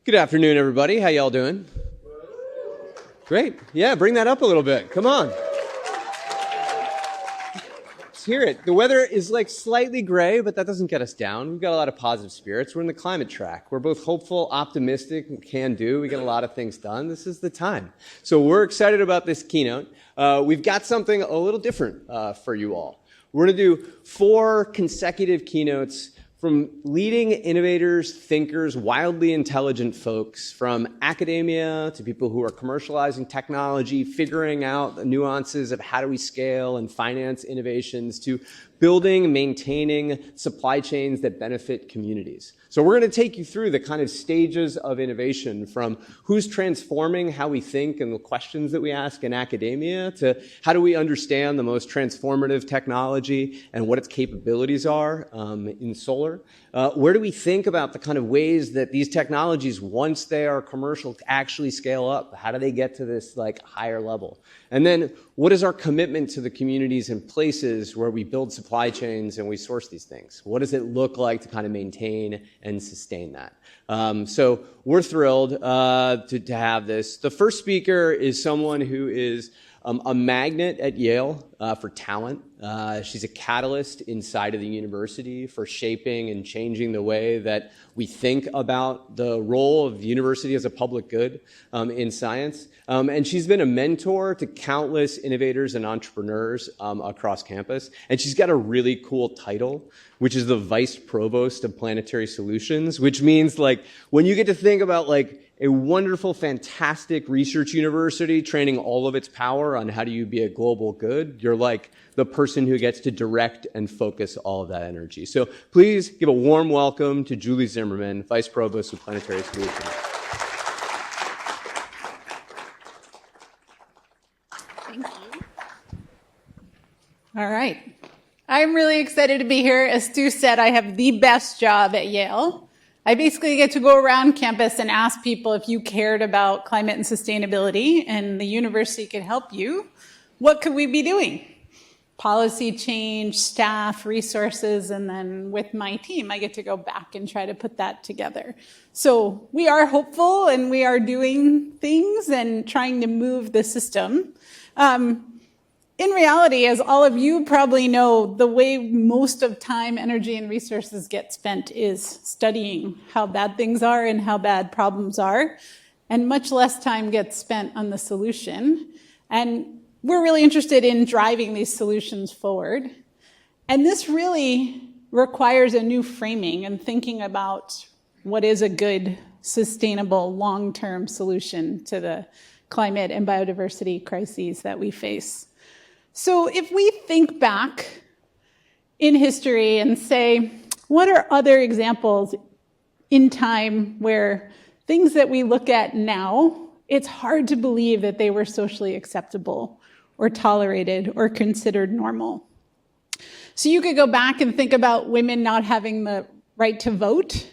Good afternoon, everybody. How y'all doing? Great. Yeah, bring that up a little bit. Come on. Let's hear it. The weather is like slightly gray, but that doesn't get us down. We've got a lot of positive spirits. We're in the climate track. We're both hopeful, optimistic, and can do. We get a lot of things done. This is the time. So we're excited about this keynote. We've got something a little different for you all. We're going to do 4 consecutive keynotes from leading innovators, thinkers, wildly intelligent folks, from academia to people who are commercializing technology, figuring out the nuances of how do we scale and finance innovations, to building and maintaining supply chains that benefit communities. So we're going to take you through the kind of stages of innovation, from who's transforming how we think and the questions that we ask in academia, to how do we understand the most transformative technology and what its capabilities are in solar. Where do we think about the kind of ways that these technologies, once they are commercial, actually scale up? How do they get to this like higher level? And then what is our commitment to the communities and places where we build supply chains and we source these things? What does it look like to kind of maintain and sustain that? So we're thrilled to have this. The first speaker is someone who is a magnet at Yale for talent. She's a catalyst inside of the university for shaping and changing the way that we think about the role of the university as a public good in science. And she's been a mentor to countless innovators and entrepreneurs across campus. And she's got a really cool title, which is the Vice Provost of Planetary Solutions, which means like when you get to think about like a wonderful, fantastic research university training all of its power on how do you be a global good, you're like the person who gets to direct and focus all of that energy. So please give a warm welcome to Julie Zimmerman, Vice Provost of Planetary Solutions. Thank you. All right. I'm really excited to be here. As Stu said, I have the best job at Yale. I basically get to go around campus and ask people if you cared about climate and sustainability and the university could help you, what could we be doing? Policy change, staff, resources, and then with my team, I get to go back and try to put that together. So we are hopeful and we are doing things and trying to move the system. In reality, as all of you probably know, the way most of time, energy, and resources get spent is studying how bad things are and how bad problems are, and much less time gets spent on the solution. And we're really interested in driving these solutions forward. And this really requires a new framing and thinking about what is a good, sustainable, long-term solution to the climate and biodiversity crises that we face. So if we think back in history and say, what are other examples in time where things that we look at now, it's hard to believe that they were socially acceptable or tolerated or considered normal. So you could go back and think about women not having the right to vote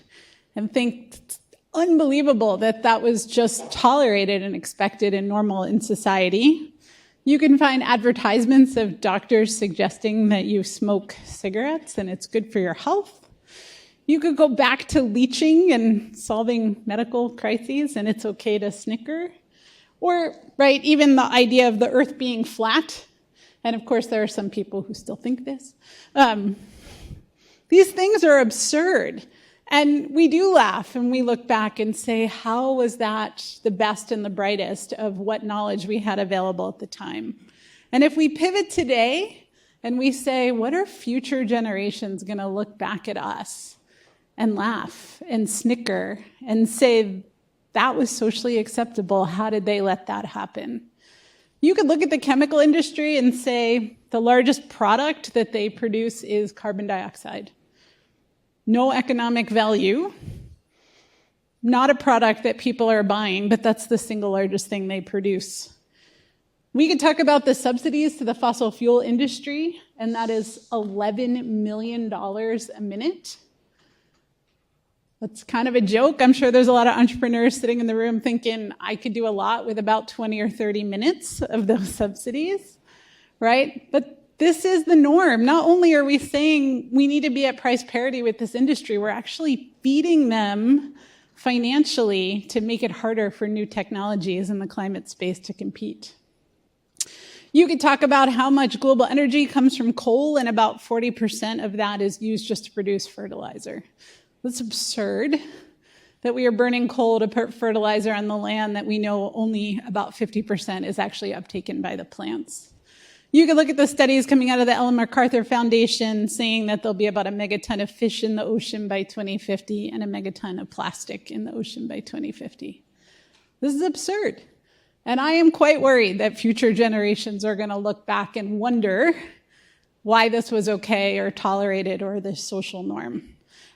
and think it's unbelievable that that was just tolerated and expected and normal in society. You can find advertisements of doctors suggesting that you smoke cigarettes and it's good for your health. You could go back to leaching and solving medical crises and it's okay to snicker. Or, right, even the idea of the earth being flat. And of course, there are some people who still think this. These things are absurd. And we do laugh and we look back and say, how was that the best and the brightest of what knowledge we had available at the time? And if we pivot today and we say, what are future generations going to look back at us and laugh and snicker and say, that was socially acceptable, how did they let that happen? You could look at the chemical industry and say, the largest product that they produce is carbon dioxide. No economic value, not a product that people are buying, but that's the single largest thing they produce. We could talk about the subsidies to the fossil fuel industry, and that is $11 million a minute. That's kind of a joke. I'm sure there's a lot of entrepreneurs sitting in the room thinking, I could do a lot with about 20 or 30 minutes of those subsidies, right? But this is the norm. Not only are we saying we need to be at price parity with this industry, we're actually feeding them financially to make it harder for new technologies in the climate space to compete. You could talk about how much global energy comes from coal, and about 40% of that is used just to produce fertilizer. That's absurd that we are burning coal to put fertilizer on the land that we know only about 50% is actually uptaken by the plants. You could look at the studies coming out of the Ellen MacArthur Foundation saying that there'll be about a megaton of fish in the ocean by 2050 and a megaton of plastic in the ocean by 2050. This is absurd. And I am quite worried that future generations are going to look back and wonder why this was okay or tolerated or the social norm.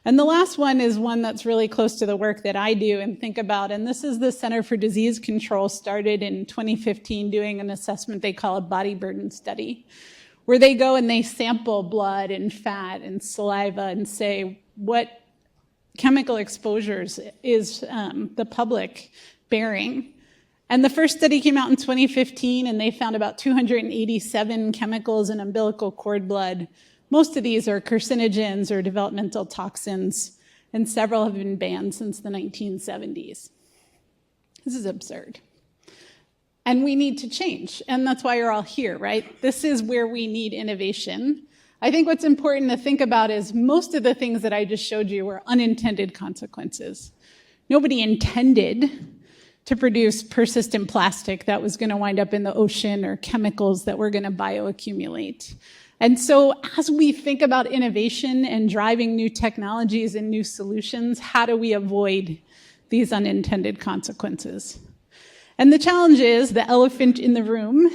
And the last one is one that's really close to the work that I do and think about, and this is the Center for Disease Control started in 2015 doing an assessment they call a body burden study, where they go and they sample blood and fat and saliva and say what chemical exposures is the public bearing. And the first study came out in 2015, and they found about 287 chemicals in umbilical cord blood. Most of these are carcinogens or developmental toxins, and several have been banned since the 1970s. This is absurd. And we need to change, and that's why you're all here, right? This is where we need innovation. I think what's important to think about is most of the things that I just showed you were unintended consequences. Nobody intended to produce persistent plastic that was going to wind up in the ocean or chemicals that were going to bioaccumulate. And so as we think about innovation and driving new technologies and new solutions, how do we avoid these unintended consequences? And the challenge is, the elephant in the room,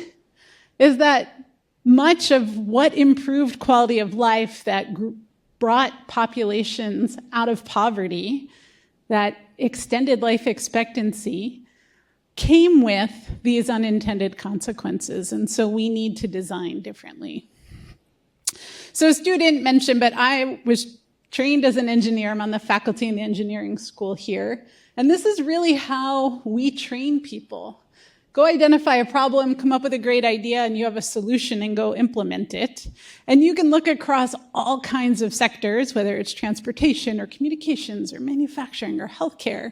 is that much of what improved quality of life, that brought populations out of poverty, that extended life expectancy, came with these unintended consequences. And so we need to design differently. So Stu didn't mention, but I was trained as an engineer. I'm on the faculty in the engineering school here. And this is really how we train people. Go identify a problem, come up with a great idea, and you have a solution, and go implement it. And you can look across all kinds of sectors, whether it's transportation or communications or manufacturing or healthcare.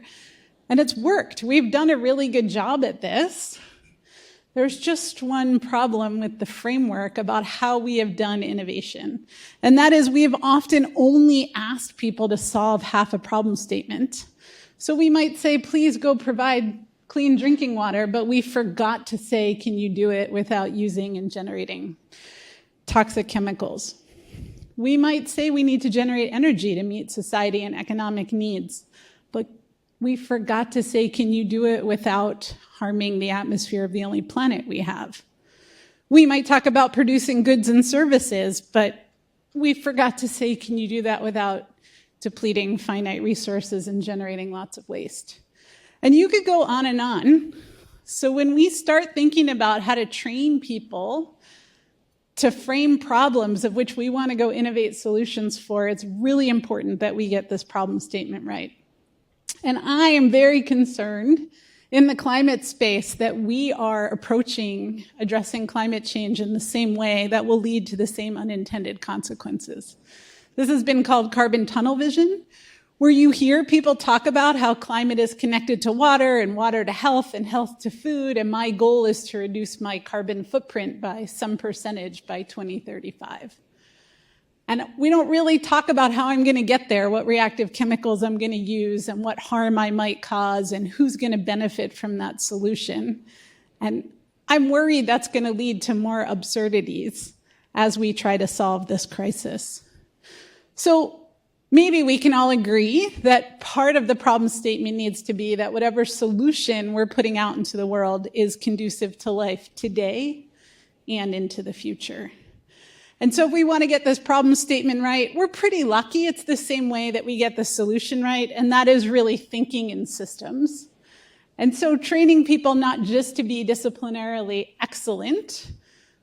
And it's worked. We've done a really good job at this. There's just one problem with the framework about how we have done innovation. And that is we've often only asked people to solve half a problem statement. So we might say, please go provide clean drinking water, but we forgot to say, can you do it without using and generating toxic chemicals? We might say we need to generate energy to meet society and economic needs, but we forgot to say, can you do it without harming the atmosphere of the only planet we have? We might talk about producing goods and services, but we forgot to say, can you do that without depleting finite resources and generating lots of waste? And you could go on and on. So when we start thinking about how to train people to frame problems of which we want to go innovate solutions for, it's really important that we get this problem statement right. And I am very concerned in the climate space that we are approaching addressing climate change in the same way that will lead to the same unintended consequences. This has been called carbon tunnel vision, where you hear people talk about how climate is connected to water and water to health and health to food, and my goal is to reduce my carbon footprint by some percentage by 2035. And we don't really talk about how I'm going to get there, what reactive chemicals I'm going to use, and what harm I might cause, and who's going to benefit from that solution. And I'm worried that's going to lead to more absurdities as we try to solve this crisis. So maybe we can all agree that part of the problem statement needs to be that whatever solution we're putting out into the world is conducive to life today and into the future. And so if we want to get this problem statement right, we're pretty lucky. It's the same way that we get the solution right, and that is really thinking in systems. And so training people not just to be disciplinarily excellent,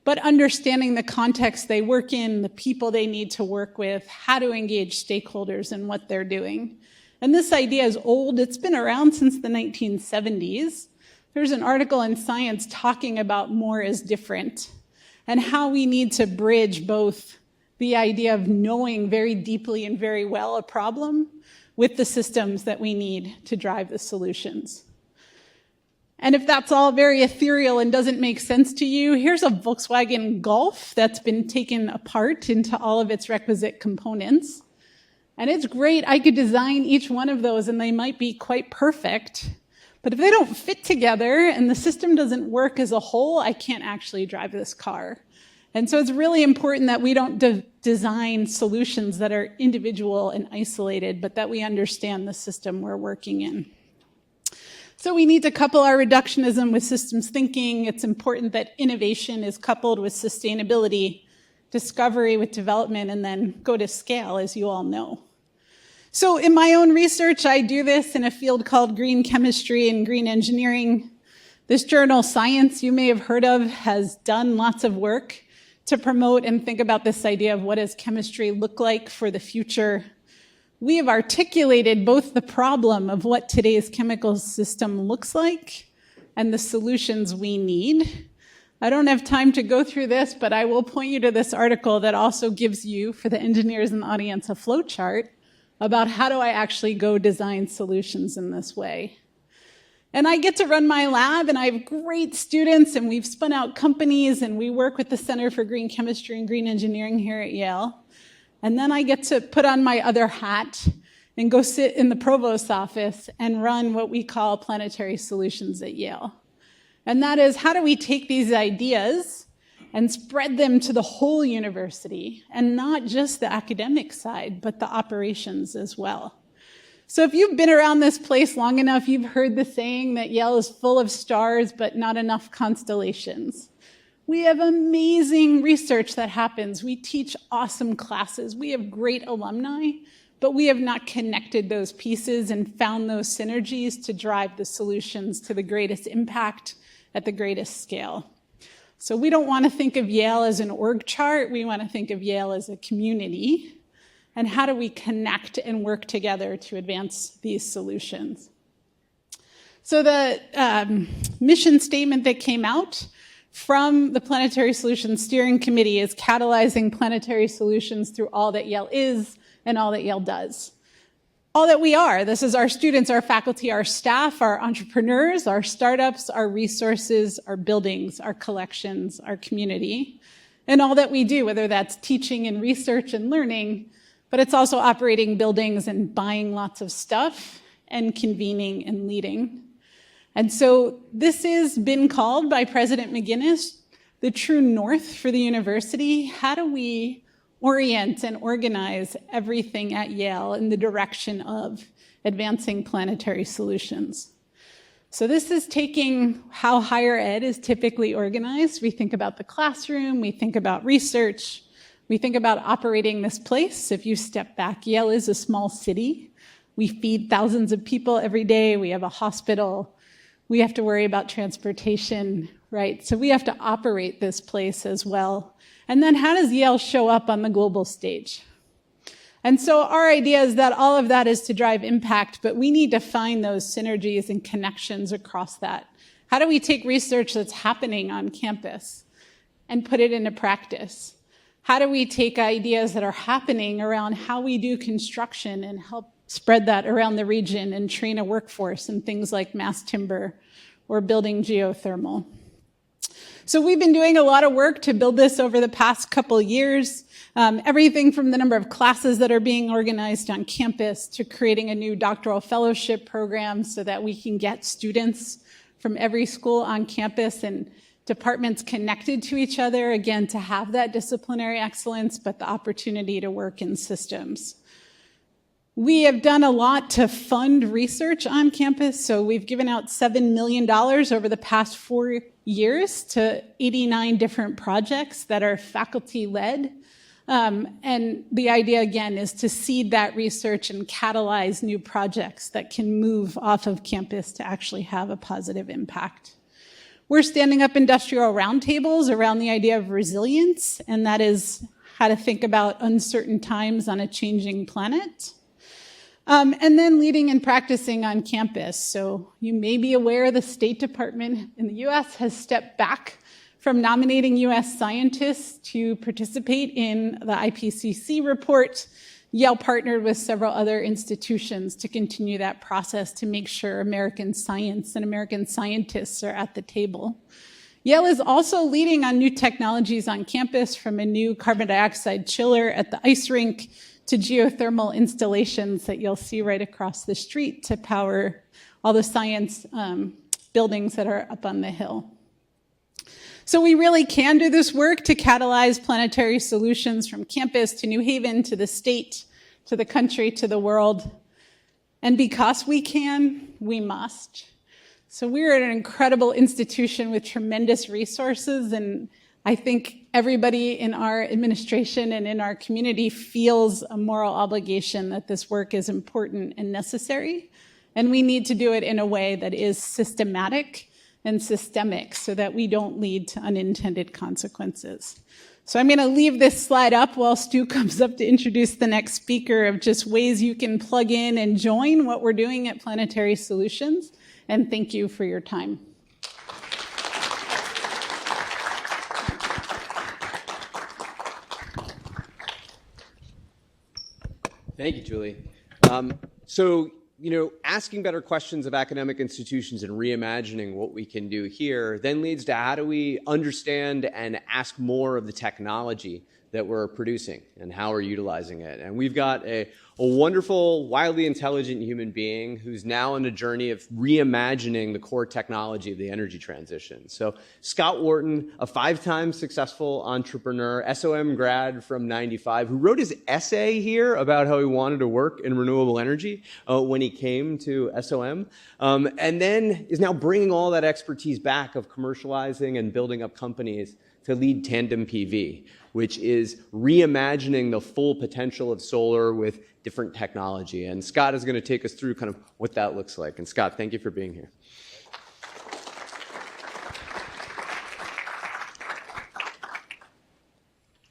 but understanding the context they work in, the people they need to work with, how to engage stakeholders in what they're doing. And this idea is old. It's been around since the 1970s. There's an article in Science talking about more is different, and how we need to bridge both the idea of knowing very deeply and very well a problem, with the systems that we need to drive the solutions. And if that's all very ethereal and doesn't make sense to you, here's a Volkswagen Golf that's been taken apart into all of its requisite components. And it's great. I could design each one of those and they might be quite perfect. But if they don't fit together and the system doesn't work as a whole, I can't actually drive this car. And so it's really important that we don't design solutions that are individual and isolated, but that we understand the system we're working in. So we need to couple our reductionism with systems thinking. It's important that innovation is coupled with sustainability, discovery with development, and then go to scale, as you all know. So in my own research, I do this in a field called green chemistry and green engineering. This journal, Science, you may have heard of, has done lots of work to promote and think about this idea of what does chemistry look like for the future. We have articulated both the problem of what today's chemical system looks like and the solutions we need. I don't have time to go through this, but I will point you to this article that also gives you, for the engineers in the audience, a flow chart about how do I actually go design solutions in this way. And I get to run my lab, and I have great students, and we've spun out companies, and we work with the Center for Green Chemistry and Green Engineering here at Yale. And then I get to put on my other hat and go sit in the provost's office and run what we call Planetary Solutions at Yale. And that is, how do we take these ideas and spread them to the whole university, and not just the academic side, but the operations as well. So if you've been around this place long enough, you've heard the saying that Yale is full of stars, but not enough constellations. We have amazing research that happens. We teach awesome classes. We have great alumni, but we have not connected those pieces and found those synergies to drive the solutions to the greatest impact at the greatest scale. So we don't want to think of Yale as an org chart. We want to think of Yale as a community. And how do we connect and work together to advance these solutions? So the mission statement that came out from the Planetary Solutions Steering Committee is catalyzing planetary solutions through all that Yale is and all that Yale does. All that we are. This is our students, our faculty, our staff, our entrepreneurs, our startups, our resources, our buildings, our collections, our community, and all that we do, whether that's teaching and research and learning, but it's also operating buildings and buying lots of stuff and convening and leading. And so this has been called by President McGinnis the true north for the university. How do we orient and organize everything at Yale in the direction of advancing planetary solutions? So this is taking how higher ed is typically organized. We think about the classroom, we think about research, we think about operating this place. If you step back, Yale is a small city. We feed thousands of people every day. We have a hospital. We have to worry about transportation, right? So we have to operate this place as well. And then how does Yale show up on the global stage? And so our idea is that all of that is to drive impact, but we need to find those synergies and connections across that. How do we take research that's happening on campus and put it into practice? How do we take ideas that are happening around how we do construction and help spread that around the region and train a workforce in things like mass timber or building geothermal? So we've been doing a lot of work to build this over the past couple years. Everything from the number of classes that are being organized on campus to creating a new doctoral fellowship program so that we can get students from every school on campus and departments connected to each other, again, to have that disciplinary excellence, but the opportunity to work in systems. We have done a lot to fund research on campus, so we've given out $7 million over the past 4 years to 89 different projects that are faculty-led. And the idea, again, is to seed that research and catalyze new projects that can move off of campus to actually have a positive impact. We're standing up industrial roundtables around the idea of resilience, and that is how to think about uncertain times on a changing planet. And then leading and practicing on campus. So you may be aware the State Department in the US has stepped back from nominating US scientists to participate in the IPCC report Yale partnered with several other institutions to continue that process to make sure American science and American scientists are at the table. Yale is also leading on new technologies on campus, from a new carbon dioxide chiller at the ice rink to geothermal installations that you'll see right across the street to power all the science buildings that are up on the hill. So we really can do this work to catalyze planetary solutions from campus to New Haven to the state, to the country, to the world. And because we can, we must. So we're at an incredible institution with tremendous resources, and I think everybody in our administration and in our community feels a moral obligation that this work is important and necessary, and we need to do it in a way that is systematic and systemic so that we don't lead to unintended consequences. So I'm going to leave this slide up while Stu comes up to introduce the next speaker, of just ways you can plug in and join what we're doing at Planetary Solutions. And thank you for your time. Thank you, Julie. Asking better questions of academic institutions and reimagining what we can do here then leads to how do we understand and ask more of the technology that we're producing and how we're utilizing it. And we've got a wonderful, wildly intelligent human being who's now on a journey of reimagining the core technology of the energy transition. So Scott Wharton, a 5-time successful entrepreneur, SOM grad from '95, who wrote his essay here about how he wanted to work in renewable energy when he came to SOM, and then is now bringing all that expertise back of commercializing and building up companies to lead Tandem PV, which is reimagining the full potential of solar with different technology. And Scott is going to take us through kind of what that looks like. And Scott, thank you for being here.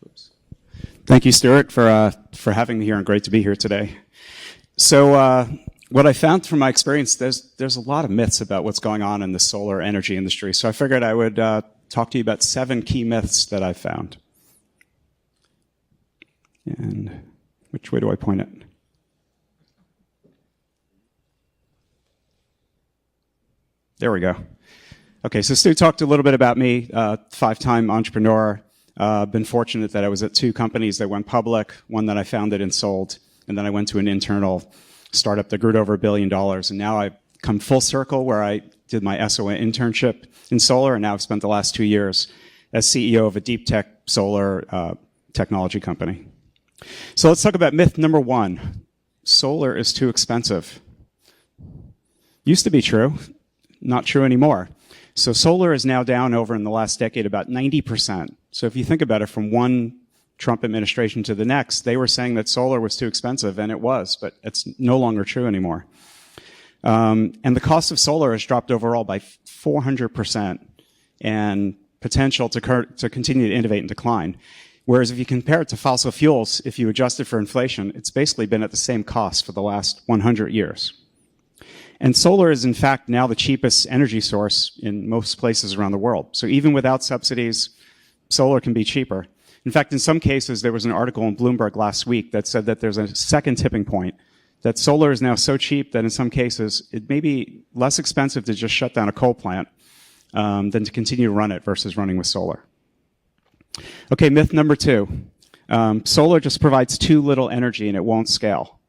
Oops. Thank you, Stuart, for having me here, and great to be here today. So what I found from my experience, there's a lot of myths about what's going on in the solar energy industry. So I figured I would talk to you about 7 key myths that I found. And which way do I point it? There we go. Okay, so Stu talked a little bit about me, 5-time entrepreneur. Been fortunate that I was at 2 companies that went public, one that I founded and sold, and then I went to an internal startup that grew to over $1 billion. And now I've come full circle where I did my SOA internship in solar, and now I've spent the last 2 years as CEO of a deep tech solar technology company. So let's talk about myth number 1. Solar is too expensive. Used to be true, not true anymore. So solar is now down over in the last decade about 90%. So if you think about it, from one Trump administration to the next, they were saying that solar was too expensive, and it was, but it's no longer true anymore. And the cost of solar has dropped overall by 400%, and potential to continue to innovate and decline. Whereas if you compare it to fossil fuels, if you adjust it for inflation, it's basically been at the same cost for the last 100 years. And solar is, in fact, now the cheapest energy source in most places around the world. So even without subsidies, solar can be cheaper. In fact, in some cases, there was an article in Bloomberg last week that said that there's a second tipping point, that solar is now so cheap that in some cases, it may be less expensive to just shut down a coal plant than to continue to run it versus running with solar. Okay, myth number 2. Solar just provides too little energy and it won't scale.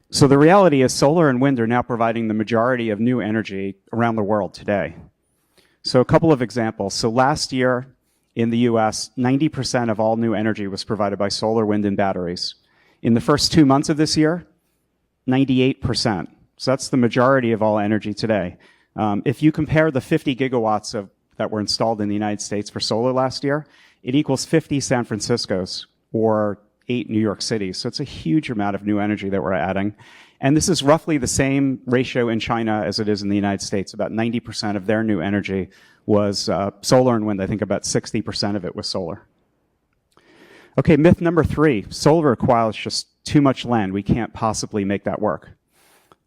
So the reality is solar and wind are now providing the majority of new energy around the world today. So a couple of examples. So last year in the US, 90% of all new energy was provided by solar, wind, and batteries. In the first 2 months of this year, 98%. So that's the majority of all energy today. If you compare the 50 gigawatts that were installed in the United States for solar last year, it equals 50 San Franciscos or 8 New York cities. So it's a huge amount of new energy that we're adding. And this is roughly the same ratio in China as it is in the United States. About 90% of their new energy was solar and wind. I think about 60% of it was solar. Okay, myth number 3. Solar requires just too much land. We can't possibly make that work.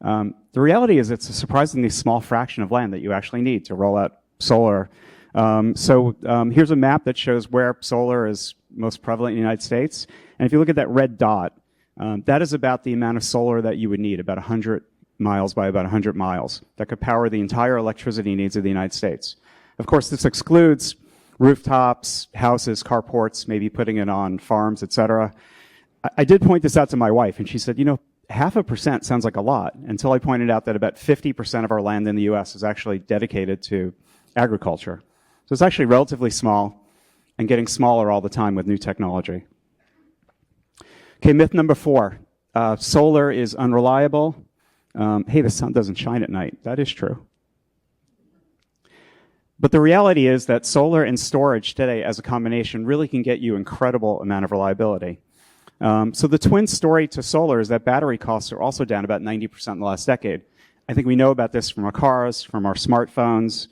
The reality is it's a surprisingly small fraction of land that you actually need to roll out solar Here's a map that shows where solar is most prevalent in the United States. And if you look at that red dot, that is about the amount of solar that you would need, about 100 miles by about 100 miles, that could power the entire electricity needs of the United States. Of course, this excludes rooftops, houses, carports, maybe putting it on farms, etc. I did point this out to my wife, and she said, 0.5% sounds like a lot, until I pointed out that about 50% of our land in the U.S. is actually dedicated to agriculture. So it's actually relatively small and getting smaller all the time with new technology. Okay, myth number 4. Solar is unreliable. Hey, the sun doesn't shine at night. That is true. But the reality is that solar and storage today as a combination really can get you incredible amount of reliability. So the twin story to solar is that battery costs are also down about 90% in the last decade. I think we know about this from our cars, from our smartphones.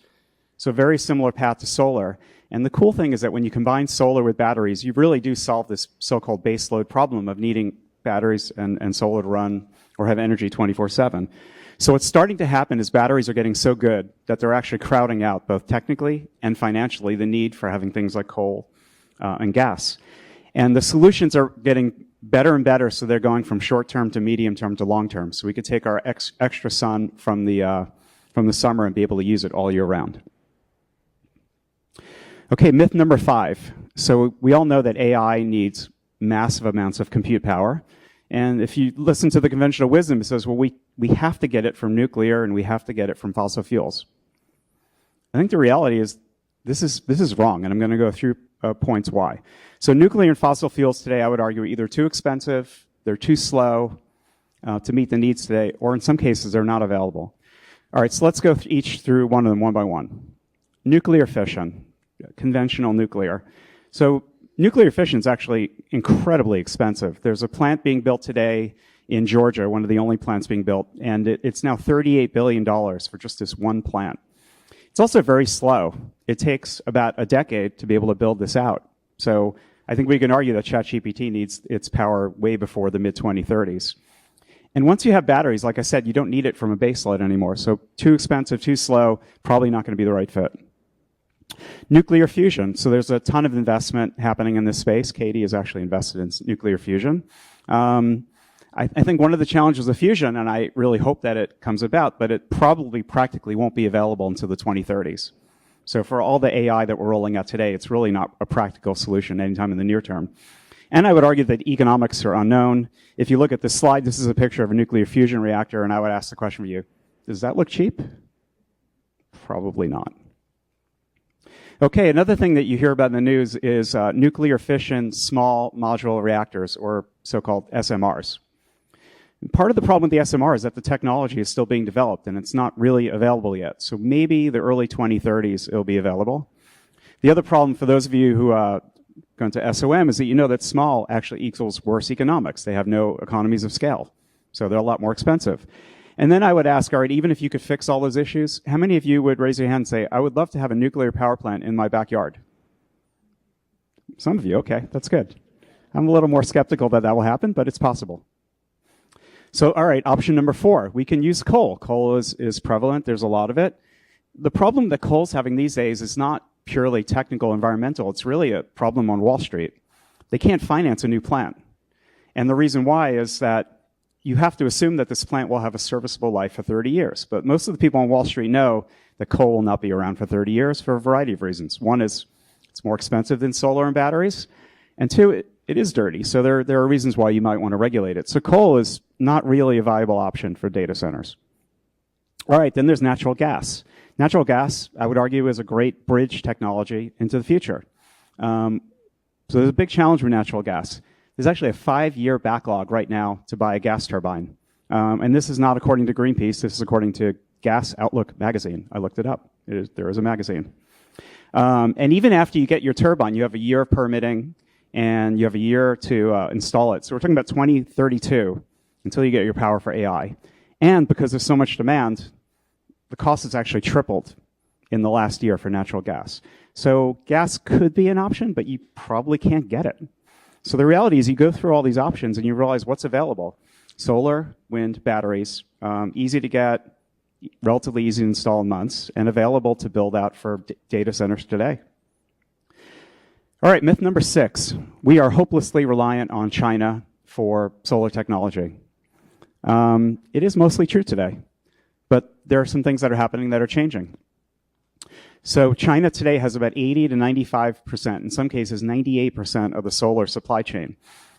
So a very similar path to solar. And the cool thing is that when you combine solar with batteries, you really do solve this so-called baseload problem of needing batteries and solar to run or have energy 24/7. So what's starting to happen is batteries are getting so good that they're actually crowding out, both technically and financially, the need for having things like coal and gas. And the solutions are getting better and better, so they're going from short-term to medium-term to long-term. So we could take our extra sun from the summer and be able to use it all year round. Okay, myth number 5. So we all know that AI needs massive amounts of compute power. And if you listen to the conventional wisdom, it says, well, we have to get it from nuclear and we have to get it from fossil fuels. I think the reality is this is wrong, and I'm going to go through points why. So nuclear and fossil fuels today, I would argue, are either too expensive, they're too slow to meet the needs today, or in some cases, they're not available. All right, so let's go each through one of them one by one. Nuclear fission, conventional nuclear. So nuclear fission is actually incredibly expensive. There's a plant being built today in Georgia, one of the only plants being built, and it's now $38 billion for just this one plant. It's also very slow. It takes about a decade to be able to build this out. So I think we can argue that ChatGPT needs its power way before the mid-2030s. And once you have batteries, like I said, you don't need it from a baseload anymore. So too expensive, too slow, probably not going to be the right fit. Nuclear fusion. So there's a ton of investment happening in this space. Katie is actually invested in nuclear fusion. I think one of the challenges of fusion, and I really hope that it comes about, but it probably practically won't be available until the 2030s. So for all the AI that we're rolling out today, it's really not a practical solution anytime in the near term. And I would argue that economics are unknown. If you look at this slide, this is a picture of a nuclear fusion reactor, and I would ask the question for you, does that look cheap? Probably not. Okay, another thing that you hear about in the news is nuclear fission small modular reactors, or so-called SMRs. Part of the problem with the SMR is that the technology is still being developed and it's not really available yet. So maybe the early 2030s it'll be available. The other problem for those of you who go into SOM is that you know that small actually equals worse economics. They have no economies of scale. So they're a lot more expensive. And then I would ask, all right, even if you could fix all those issues, how many of you would raise your hand and say, I would love to have a nuclear power plant in my backyard? Some of you, okay, that's good. I'm a little more skeptical that that will happen, but it's possible. So, all right, option number 4, we can use coal. Coal is prevalent. There's a lot of it. The problem that coal's having these days is not purely technical, environmental. It's really a problem on Wall Street. They can't finance a new plant. And the reason why is that you have to assume that this plant will have a serviceable life for 30 years. But most of the people on Wall Street know that coal will not be around for 30 years for a variety of reasons. One is it's more expensive than solar and batteries. And 2, it is dirty. So there are reasons why you might want to regulate it. So coal is not really a viable option for data centers. All right, then there's natural gas. Natural gas, I would argue, is a great bridge technology into the future. So there's a big challenge with natural gas. There's actually a 5-year backlog right now to buy a gas turbine. And this is not according to Greenpeace. This is according to Gas Outlook magazine. I looked it up. There is a magazine. And even after you get your turbine, you have a year of permitting, and you have a year to install it. So we're talking about 2032 until you get your power for AI. And because there's so much demand, the cost has actually tripled in the last year for natural gas. So gas could be an option, but you probably can't get it. So the reality is you go through all these options and you realize what's available. Solar, wind, batteries, easy to get, relatively easy to install in months, and available to build out for data centers today. All right, myth number 6. We are hopelessly reliant on China for solar technology. It is mostly true today, but there are some things that are happening that are changing. So China today has about 80 to 95%, in some cases 98% of the solar supply chain.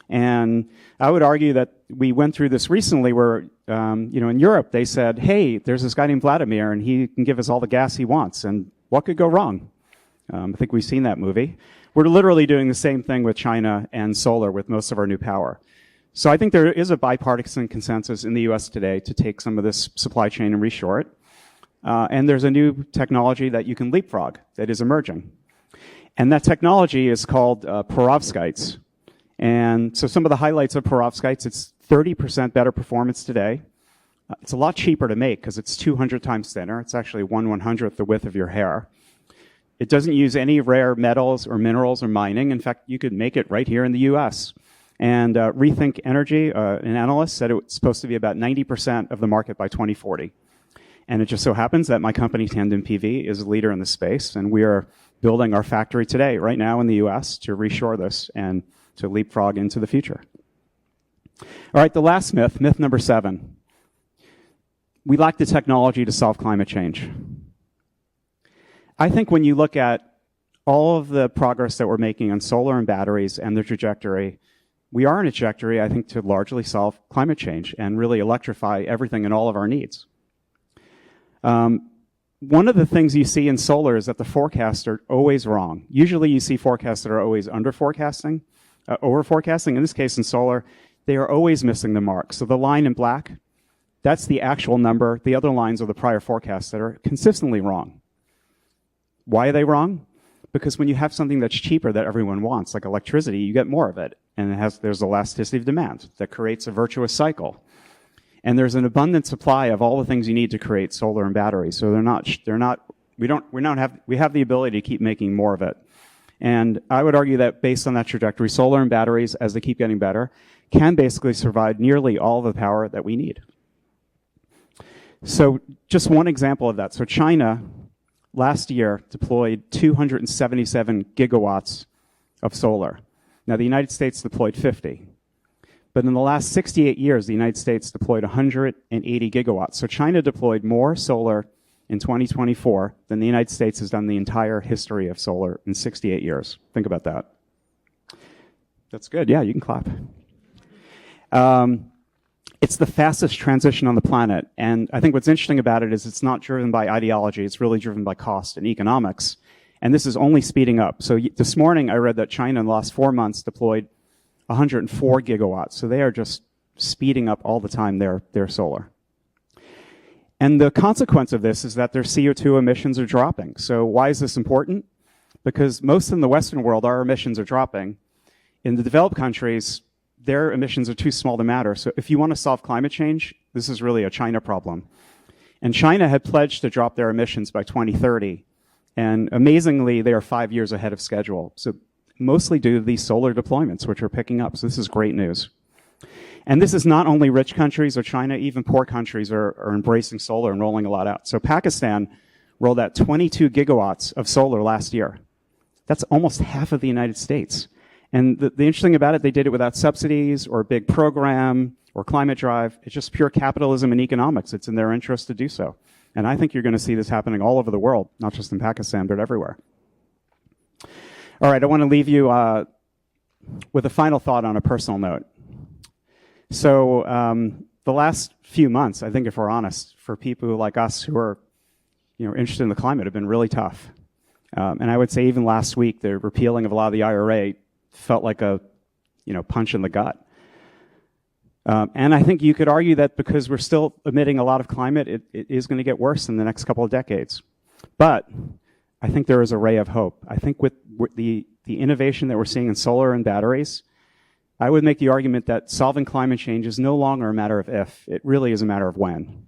And I would argue that we went through this recently where, in Europe, they said, hey, there's this guy named Vladimir, and he can give us all the gas he wants. And what could go wrong? I think we've seen that movie. We're literally doing the same thing with China and solar with most of our new power. So I think there is a bipartisan consensus in the U.S. today to take some of this supply chain and reshore it. And there's a new technology that you can leapfrog that is emerging. And that technology is called perovskites. And so some of the highlights of perovskites, it's 30% better performance today. It's a lot cheaper to make because it's 200 times thinner. It's actually 1/100th the width of your hair. It doesn't use any rare metals or minerals or mining. In fact, you could make it right here in the U.S. And Rethink Energy, an analyst, said it's supposed to be about 90% of the market by 2040. And it just so happens that my company, Tandem PV, is a leader in the space, and we are building our factory today, right now in the U.S., to reshore this and to leapfrog into the future. All right, the last myth, myth number 7. We lack the technology to solve climate change. I think when you look at all of the progress that we're making on solar and batteries and their trajectory, we are on a trajectory, I think, to largely solve climate change and really electrify everything and all of our needs. One of the things you see in solar is that the forecasts are always wrong. Usually you see forecasts that are always over-forecasting. In this case in solar, they are always missing the mark. So the line in black, that's the actual number. The other lines are the prior forecasts that are consistently wrong. Why are they wrong? Because when you have something that's cheaper that everyone wants, like electricity, you get more of it. And there's elasticity of demand that creates a virtuous cycle. And there's an abundant supply of all the things you need to create solar and batteries. So we have the ability to keep making more of it. And I would argue that based on that trajectory, solar and batteries, as they keep getting better, can basically provide nearly all the power that we need. So just one example of that. So China last year deployed 277 gigawatts of solar. Now the United States deployed 50. But in the last 68 years, the United States deployed 180 gigawatts. So China deployed more solar in 2024 than the United States has done the entire history of solar in 68 years. Think about that. That's good. Yeah, you can clap. It's the fastest transition on the planet. And I think what's interesting about it is it's not driven by ideology. It's really driven by cost and economics. And this is only speeding up. So this morning I read that China in the last 4 months deployed 104 gigawatts. So they are just speeding up all the time their solar. And the consequence of this is that their CO2 emissions are dropping. So why is this important? Because most in the Western world, our emissions are dropping. In the developed countries, their emissions are too small to matter. So if you want to solve climate change, this is really a China problem. And China had pledged to drop their emissions by 2030. And amazingly, they are 5 years ahead of schedule. So mostly due to these solar deployments, which are picking up. So this is great news. And this is not only rich countries or China, even poor countries are embracing solar and rolling a lot out. So Pakistan rolled out 22 gigawatts of solar last year. That's almost half of the United States. And the interesting about it, they did it without subsidies or a big program or climate drive. It's just pure capitalism and economics. It's in their interest to do so. And I think you're going to see this happening all over the world, not just in Pakistan, but everywhere. All right, I want to leave you with a final thought on a personal note. So the last few months, I think if we're honest, for people like us who are interested in the climate have been really tough. And I would say even last week, the repealing of a lot of the IRA felt like a punch in the gut. And I think you could argue that because we're still emitting a lot of climate, it is going to get worse in the next couple of decades. But I think there is a ray of hope. I think with the innovation that we're seeing in solar and batteries, I would make the argument that solving climate change is no longer a matter of if, it really is a matter of when.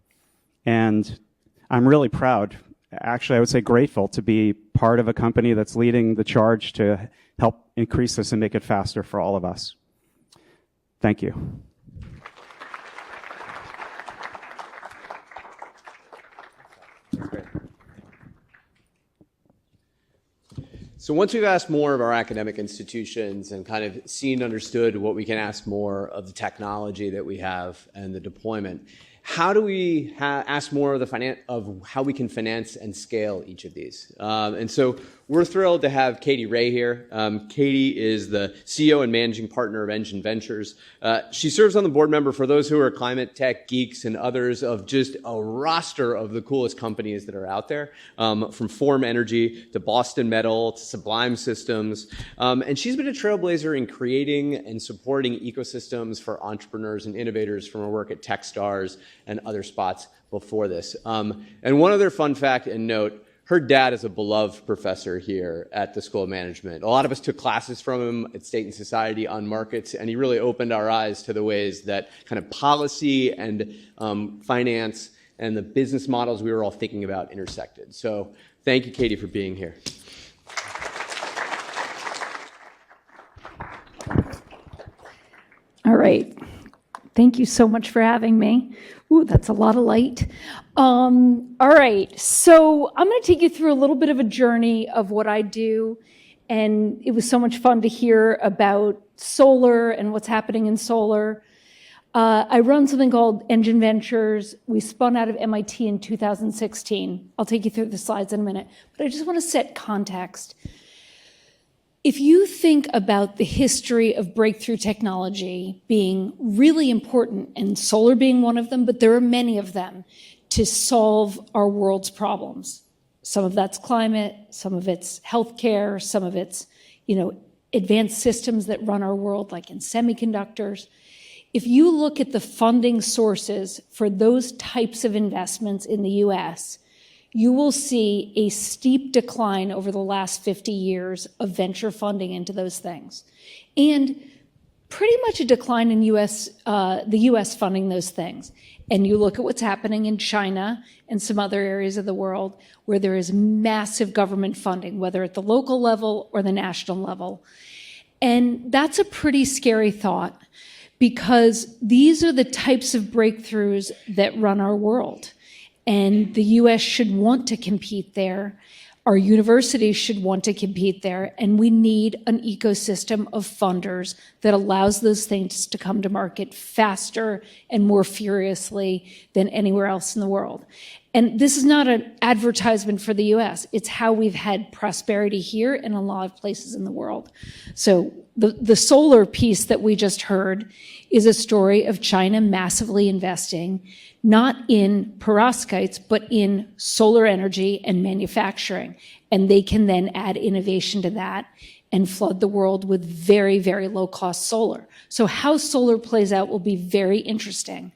And I'm really proud, actually I would say grateful, to be part of a company that's leading the charge to help increase this and make it faster for all of us. Thank you. So once we've asked more of our academic institutions and kind of seen, understood what we can ask more of the technology that we have and the deployment, how do we ask more of how we can finance and scale each of these? And so we're thrilled to have Katie Ray here. Katie is the CEO and managing partner of Engine Ventures. She serves on the board member for those who are climate tech geeks and others of just a roster of the coolest companies that are out there, from Form Energy to Boston Metal to Sublime Systems. And she's been a trailblazer in creating and supporting ecosystems for entrepreneurs and innovators from her work at Techstars and other spots before this. And one other fun fact and note, her dad is a beloved professor here at the School of Management. A lot of us took classes from him at State and Society on markets, and he really opened our eyes to the ways that kind of policy and finance and the business models we were all thinking about intersected. So thank you, Katie, for being here. All right. Thank you so much for having me. Ooh, that's a lot of light. All right, so I'm going to take you through a little bit of a journey of what I do, and it was so much fun to hear about solar and what's happening in solar. I run something called Engine Ventures. We spun out of MIT in 2016. I'll take you through the slides in a minute, but I just want to set context. If you think about the history of breakthrough technology being really important, and solar being one of them, but there are many of them, to solve our world's problems. Some of that's climate, some of it's healthcare, some of it's, advanced systems that run our world, like in semiconductors. If you look at the funding sources for those types of investments in the US, you will see a steep decline over the last 50 years of venture funding into those things. And pretty much a decline in the US funding those things. And you look at what's happening in China and some other areas of the world where there is massive government funding, whether at the local level or the national level. And that's a pretty scary thought, because these are the types of breakthroughs that run our world. And the US should want to compete there. Our universities should want to compete there. And we need an ecosystem of funders that allows those things to come to market faster and more furiously than anywhere else in the world. And this is not an advertisement for the US. It's how we've had prosperity here and a lot of places in the world. So the solar piece that we just heard is a story of China massively investing, not in perovskites, but in solar energy and manufacturing. And they can then add innovation to that and flood the world with very, very low-cost solar. So how solar plays out will be very interesting.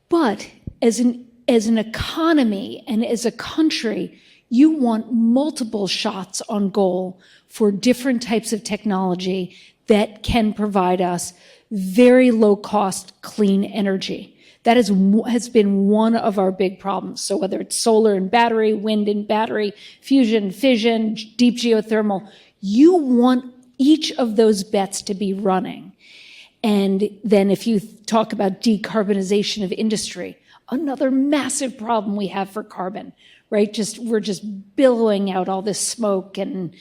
But as an economy and as a country, you want multiple shots on goal for different types of technology that can provide us very low-cost, clean energy. That has been one of our big problems. So whether it's solar and battery, wind and battery, fusion, fission, deep geothermal, you want each of those bets to be running. And then if you talk about decarbonization of industry, another massive problem we have for carbon, right? We're just billowing out all this smoke and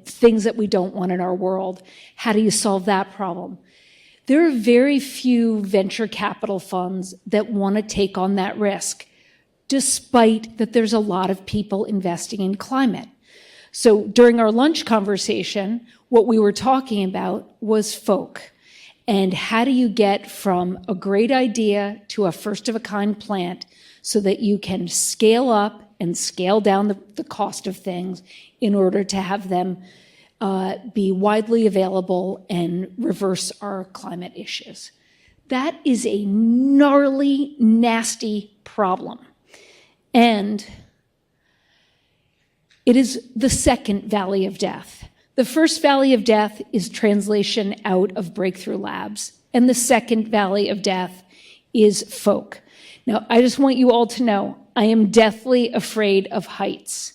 things that we don't want in our world. How do you solve that problem? There are very few venture capital funds that want to take on that risk, despite that there's a lot of people investing in climate. So during our lunch conversation, what we were talking about was folk. And how do you get from a great idea to a first-of-a-kind plant so that you can scale up and scale down the cost of things in order to have them be widely available and reverse our climate issues? That is a gnarly, nasty problem. And it is the second valley of death. The first valley of death is translation out of breakthrough labs. And the second valley of death is folk. Now, I just want you all to know, I am deathly afraid of heights.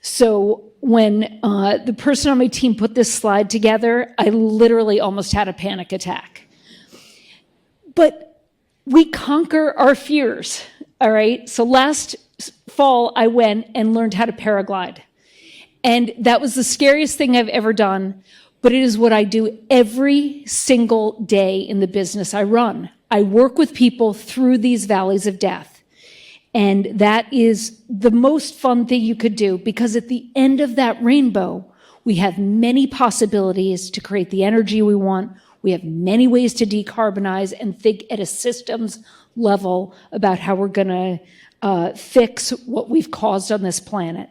So when the person on my team put this slide together, I literally almost had a panic attack. But we conquer our fears, all right? So last fall, I went and learned how to paraglide. And that was the scariest thing I've ever done, but it is what I do every single day in the business I run. I work with people through these valleys of death. And that is the most fun thing you could do, because at the end of that rainbow, we have many possibilities to create the energy we want. We have many ways to decarbonize and think at a systems level about how we're going to fix what we've caused on this planet.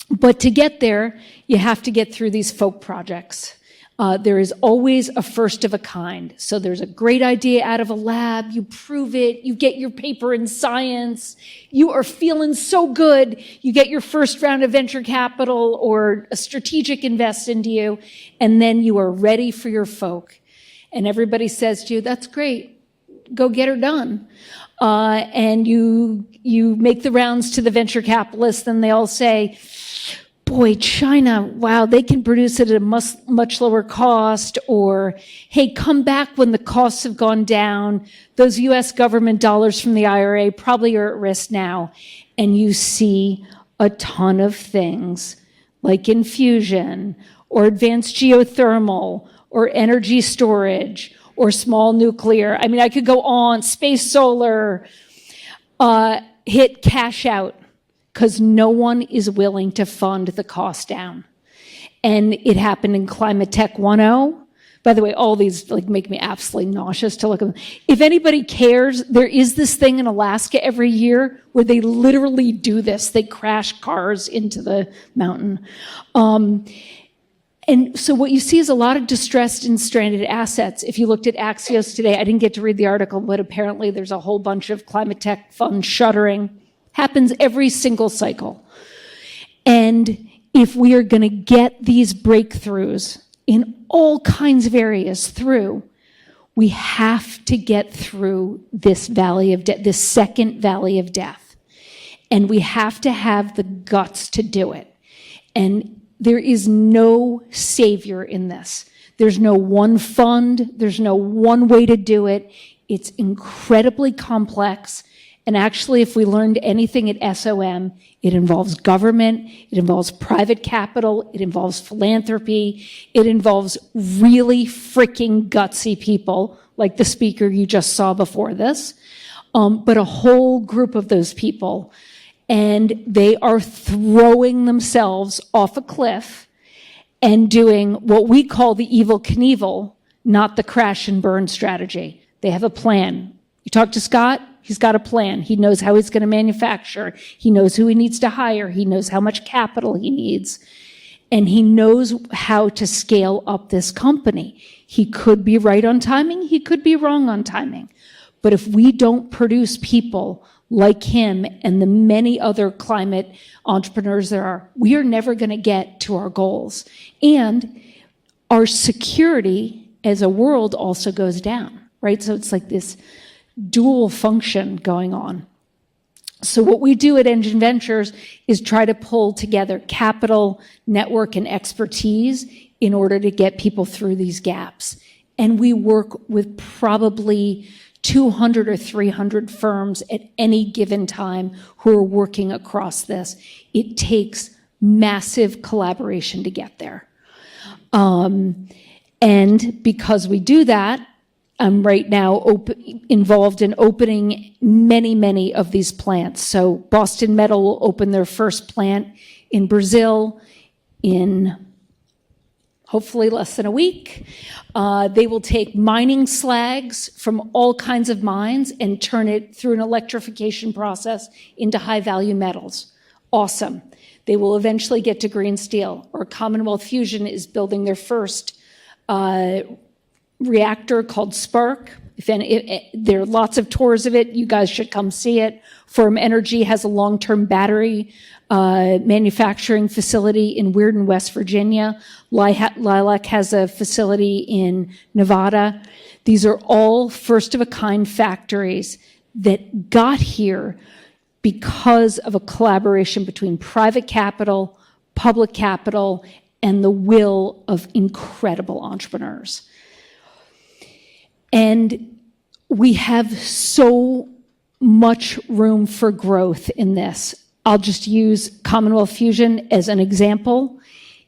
But to get there, you have to get through these folk projects. There is always a first of a kind. So there's a great idea out of a lab, you prove it, you get your paper in Science, you are feeling so good, you get your first round of venture capital or a strategic invest into you, and then you are ready for your folk. And everybody says to you, that's great, go get her done. And you make the rounds to the venture capitalists, and they all say, boy, China, wow, they can produce it at a much lower cost, or, hey, come back when the costs have gone down. Those US government dollars from the IRA probably are at risk now. And you see a ton of things like infusion, or advanced geothermal, or energy storage, or small nuclear. I mean, I could go on, space solar, hit cash out, because no one is willing to fund the cost down. And it happened in Climate Tech 1.0. By the way, all these make me absolutely nauseous to look at them. If anybody cares, there is this thing in Alaska every year where they literally do this. They crash cars into the mountain. And so what you see is a lot of distressed and stranded assets. If you looked at Axios today, I didn't get to read the article, but apparently there's a whole bunch of climate tech funds shuttering. Happens every single cycle. And if we are going to get these breakthroughs in all kinds of areas through, we have to get through this valley of death, this second valley of death. And we have to have the guts to do it. And there is no savior in this. There's no one fund. There's no one way to do it. It's incredibly complex. And actually, if we learned anything at SOM, it involves government, it involves private capital, it involves philanthropy, it involves really freaking gutsy people, like the speaker you just saw before this, but a whole group of those people. And they are throwing themselves off a cliff and doing what we call the Evel Knievel, not the crash and burn strategy. They have a plan. You talk to Scott, he's got a plan. He knows how he's going to manufacture. He knows who he needs to hire. He knows how much capital he needs. And he knows how to scale up this company. He could be right on timing. He could be wrong on timing. But if we don't produce people like him and the many other climate entrepreneurs there are, we are never going to get to our goals. And our security as a world also goes down, right? So it's like this dual function going on. So what we do at Engine Ventures is try to pull together capital, network, and expertise in order to get people through these gaps. And we work with probably 200 or 300 firms at any given time who are working across this. It takes massive collaboration to get there. And because we do that, I'm right now involved in opening many of these plants. So Boston Metal will open their first plant in Brazil in hopefully less than a week. They will take mining slags from all kinds of mines and turn it through an electrification process into high-value metals. Awesome. They will eventually get to green steel. Or Commonwealth Fusion is building their first reactor called Spark. There are lots of tours of it. You guys should come see it. Firm Energy has a long-term battery manufacturing facility in Wharton, West Virginia. Lilac has a facility in Nevada. These are all first-of-a-kind factories that got here because of a collaboration between private capital, public capital, and the will of incredible entrepreneurs. And we have so much room for growth in this. I'll just use Commonwealth fusion as an example.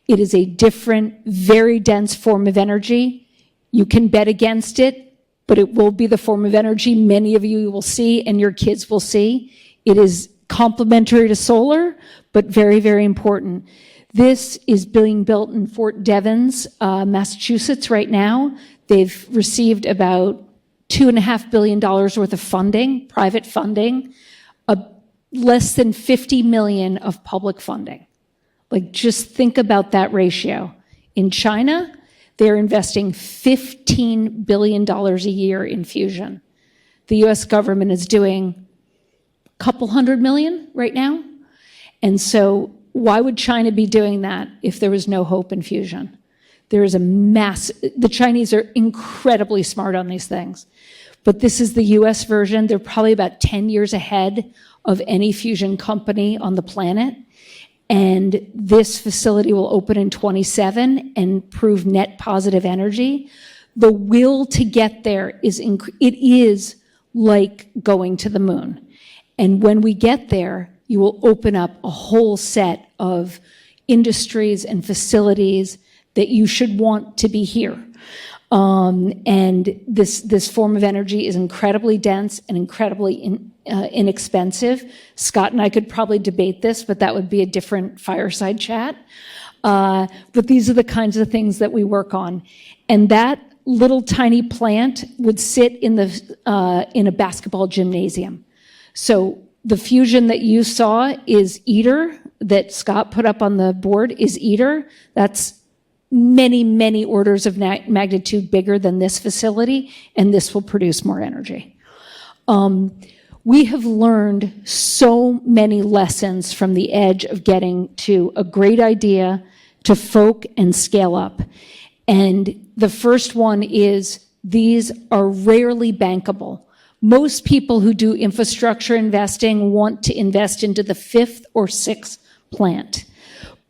It is a different, very dense form of energy. You can bet against it, but it will be the form of energy many of you will see and your kids will see. It is complementary to solar, but very, very important. This is being built in Fort Devens, Massachusetts right now. They've received about $2.5 billion worth of funding, private funding, less than 50 million of public funding. Like, just think about that ratio. In China, they're investing $15 billion a year in fusion. The US government is doing a couple $100 million right now. And so why would China be doing that if there was no hope in fusion? There is the Chinese are incredibly smart on these things. But this is the US version. They're probably about 10 years ahead of any fusion company on the planet. And this facility will open in 27 and prove net positive energy. The will to get there it is like going to the moon. And when we get there, you will open up a whole set of industries and facilities that you should want to be here. And this form of energy is incredibly dense and incredibly inexpensive. Scott and I could probably debate this, but that would be a different fireside chat. But these are the kinds of things that we work on. And that little tiny plant would sit in a basketball gymnasium. So the fusion that you saw is ITER, that Scott put up on the board is ITER. That's many, many orders of magnitude bigger than this facility, and this will produce more energy. We have learned so many lessons from the edge of getting to a great idea, to folk and scale up. And the first one is these are rarely bankable. Most people who do infrastructure investing want to invest into the 5th or 6th plant.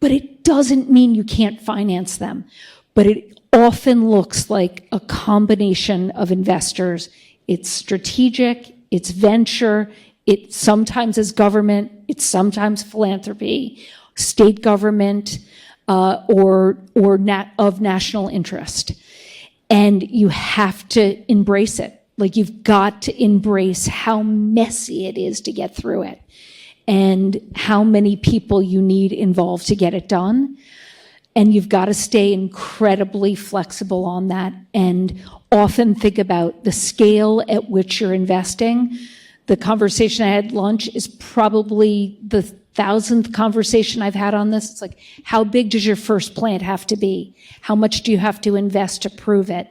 But it doesn't mean you can't finance them. But it often looks like a combination of investors. It's strategic, it's venture, it sometimes is government, it's sometimes philanthropy, state government, or of national interest. And you have to embrace it. Like, you've got to embrace how messy it is to get through it and how many people you need involved to get it done. And you've got to stay incredibly flexible on that and often think about the scale at which you're investing. The conversation I had at lunch is probably the 1,000th conversation I've had on this. It's like, how big does your first plant have to be? How much do you have to invest to prove it?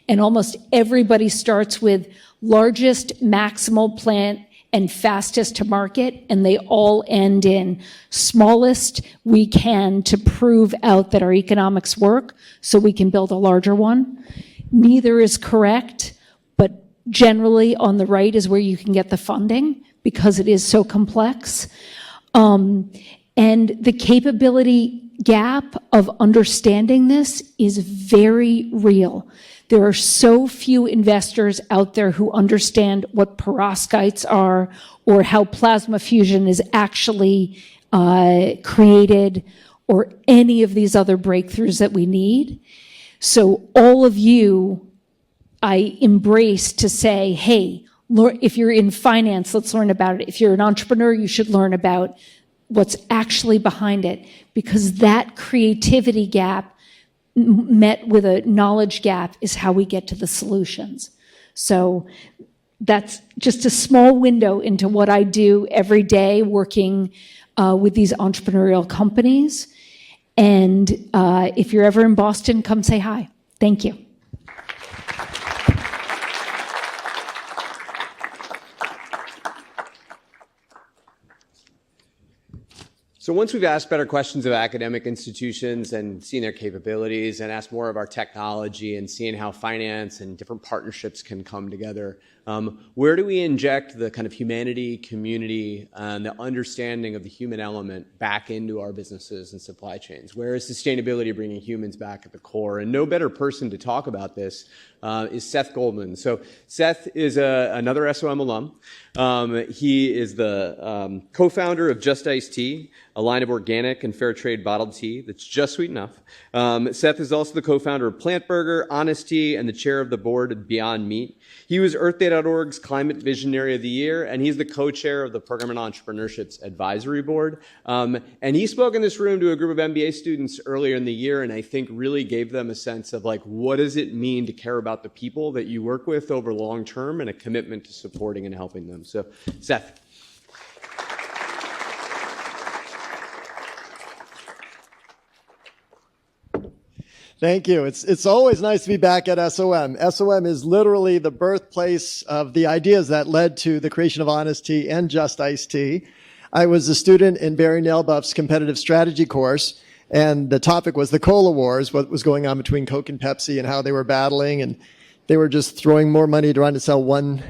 And almost everybody starts with largest maximal plant and fastest to market, and they all end in smallest we can to prove out that our economics work so we can build a larger one. Neither is correct, but generally on the right is where you can get the funding because it is so complex. And the capability gap of understanding this is very real. There are so few investors out there who understand what perovskites are or how plasma fusion is actually created or any of these other breakthroughs that we need. So all of you, I embrace to say, hey, if you're in finance, let's learn about it. If you're an entrepreneur, you should learn about what's actually behind it, because that creativity gap met with a knowledge gap is how we get to the solutions. So that's just a small window into what I do every day working with these entrepreneurial companies. And if you're ever in Boston, come say hi. Thank you. So once we've asked better questions of academic institutions and seen their capabilities and asked more of our technology and seeing how finance and different partnerships can come together, where do we inject the kind of humanity, community, and the understanding of the human element back into our businesses and supply chains? Where is sustainability bringing humans back at the core? And no better person to talk about this is Seth Goldman. So Seth is another SOM alum. He is the co-founder of Just Iced Tea, a line of organic and fair trade bottled tea that's just sweet enough. Seth is also the co-founder of Plant Burger, Honest Tea, and the chair of the board of Beyond Meat. He was EarthDay.org's Climate Visionary of the Year, and he's the co-chair of the Program and Entrepreneurship's Advisory Board. And he spoke in this room to a group of MBA students earlier in the year, and I think really gave them a sense of like, what does it mean to care about the people that you work with over long term and a commitment to supporting and helping them. So, Seth. Thank you. It's always nice to be back at SOM. SOM is literally the birthplace of the ideas that led to the creation of Honest Tea and Just Iced Tea. I was a student in Barry Nailbuff's competitive strategy course, and the topic was the cola wars, what was going on between Coke and Pepsi and how they were battling, and they were just throwing more money trying to sell one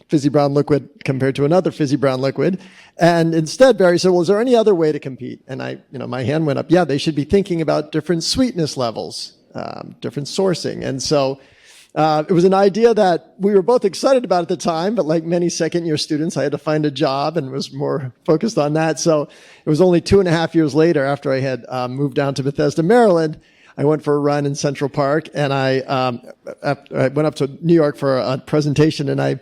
fizzy brown liquid compared to another fizzy brown liquid. And instead, Barry said, well, is there any other way to compete? And my hand went up. Yeah, they should be thinking about different sweetness levels, different sourcing. And so it was an idea that we were both excited about at the time, but like many second-year students, I had to find a job and was more focused on that. So it was only 2.5 years later, after I had moved down to Bethesda, Maryland, I went for a run in Central Park, and I went up to New York for a presentation, and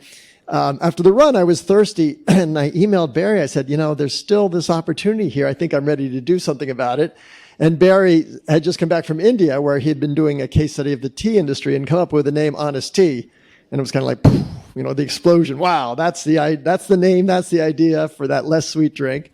after the run, I was thirsty, and I emailed Barry. I said, there's still this opportunity here. I think I'm ready to do something about it. And Barry had just come back from India, where he had been doing a case study of the tea industry and come up with the name Honest Tea. And it was kind of like, the explosion. Wow, that's the name, that's the idea for that less sweet drink,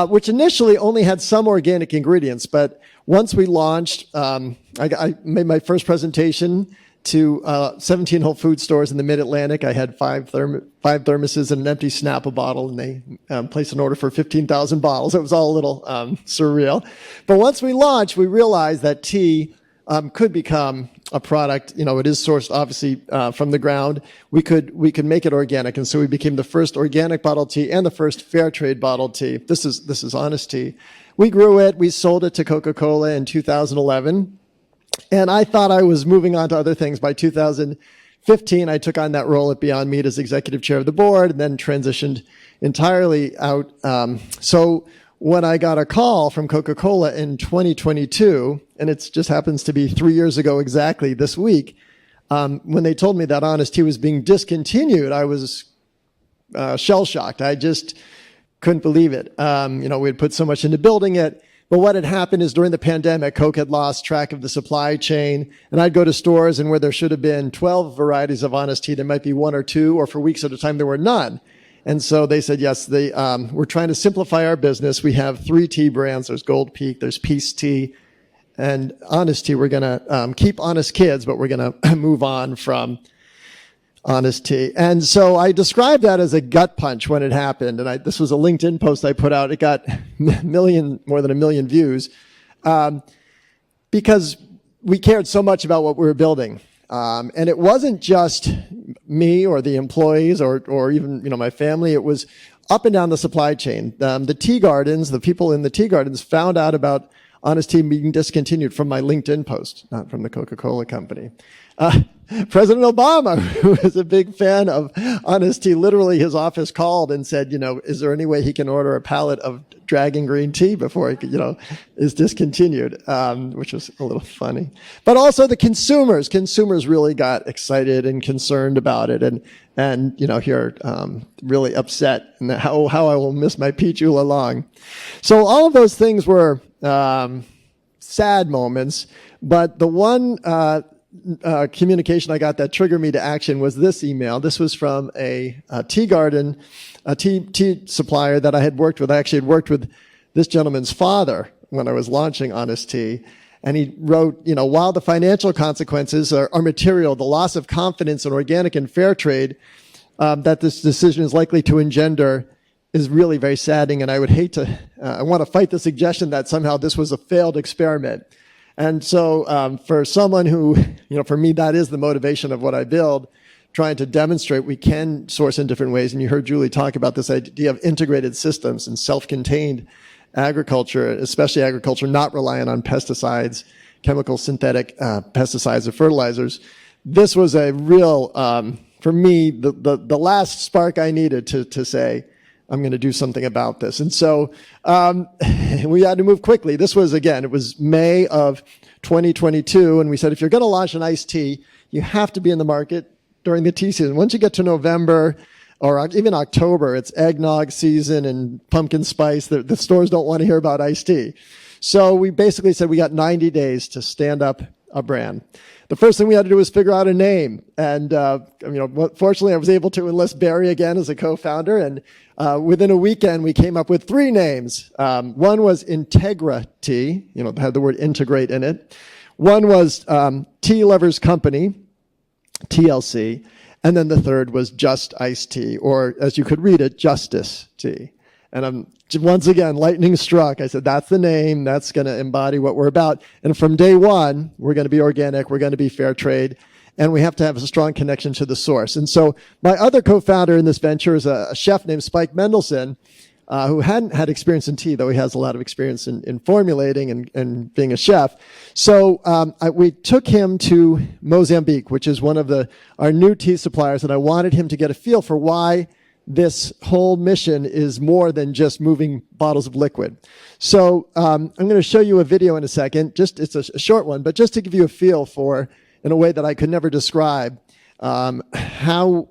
which initially only had some organic ingredients, but once we launched, I made my first presentation to 17 Whole Food stores in the Mid-Atlantic. I had five thermoses and an empty Snapple bottle, and they placed an order for 15,000 bottles. It was all a little surreal. But once we launched, we realized that tea could become a product. It is sourced obviously from the ground. We could make it organic, and so we became the first organic bottled tea and the first fair trade bottled tea. This is Honest Tea. We grew it. We sold it to Coca-Cola in 2011. And I thought I was moving on to other things. By 2015, I took on that role at Beyond Meat as executive chair of the board, and then transitioned entirely out. So when I got a call from Coca-Cola in 2022, and it just happens to be 3 years ago exactly this week, when they told me that Honest Tea was being discontinued, I was shell-shocked. I just couldn't believe it. We had put so much into building it. But what had happened is during the pandemic, Coke had lost track of the supply chain. And I'd go to stores, and where there should have been 12 varieties of Honest Tea, there might be 1 or 2, or for weeks at a time, there were none. And so they said, yes, we're trying to simplify our business. We have 3 tea brands. There's Gold Peak, there's Peace Tea, and Honest Tea. We're going to keep Honest Kids, but we're going to move on from Honest Tea. And so I described that as a gut punch when it happened. And this was a LinkedIn post I put out. It got more than 1 million views because we cared so much about what we were building. And it wasn't just me or the employees or even my family. It was up and down the supply chain. The tea gardens, the people in the tea gardens found out about Honest Tea being discontinued from my LinkedIn post, not from the Coca-Cola company. President Obama, who is a big fan of Honest Tea, literally his office called and said, is there any way he can order a pallet of Dragon Green tea before it is discontinued, which was a little funny. But also the consumers really got excited and concerned about it, and here really upset, and how I will miss my peach oolong. So all of those things were sad moments, but the one communication I got that triggered me to action was this email. This was from a tea garden, a tea supplier that I had worked with. I actually had worked with this gentleman's father when I was launching Honest Tea. And he wrote, while the financial consequences are material, the loss of confidence in organic and fair trade that this decision is likely to engender is really very saddening, and I would hate to, I want to fight the suggestion that somehow this was a failed experiment. And so for someone who, for me, that is the motivation of what I build, trying to demonstrate we can source in different ways. And you heard Julie talk about this idea of integrated systems and self-contained agriculture, especially agriculture not reliant on pesticides, chemical synthetic pesticides or fertilizers. This was a real, for me, the last spark I needed to say, I'm going to do something about this. And so we had to move quickly. This was, again, it was May of 2022, and we said, if you're going to launch an iced tea, you have to be in the market during the tea season. Once you get to November or even October, it's eggnog season and pumpkin spice. The stores don't want to hear about iced tea. So we basically said we got 90 days to stand up a brand. The first thing we had to do was figure out a name. And, fortunately, I was able to enlist Barry again as a co-founder. And within a weekend, we came up with 3 names. One was Integra Tea, had the word integrate in it. One was Tea Lovers Company, TLC. And then the third was Just Iced Tea, or as you could read it, Justice Tea. And I'm once again, lightning struck. I said, that's the name. That's going to embody what we're about. And from day one, we're going to be organic. We're going to be fair trade. And we have to have a strong connection to the source. And so my other co-founder in this venture is a chef named Spike Mendelsohn, who hadn't had experience in tea, though he has a lot of experience in formulating and being a chef. So we took him to Mozambique, which is one of our new tea suppliers. And I wanted him to get a feel for why this whole mission is more than just moving bottles of liquid. So I'm going to show you a video in a second. It's a short one, but just to give you a feel for, in a way that I could never describe, how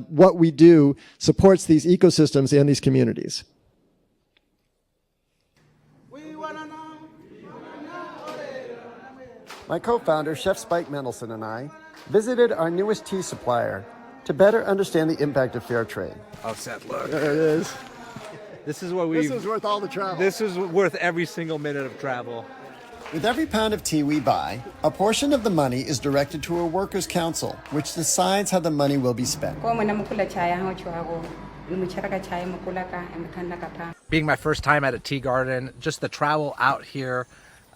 what we do supports these ecosystems and these communities. My co-founder, Chef Spike Mendelsohn, and I visited our newest tea supplier to better understand the impact of fair trade. Oh, Seth, look. There it is. This is what This is worth all the travel. This is worth every single minute of travel. With every pound of tea we buy, a portion of the money is directed to a workers' council, which decides how the money will be spent. Being my first time at a tea garden, just the travel out here,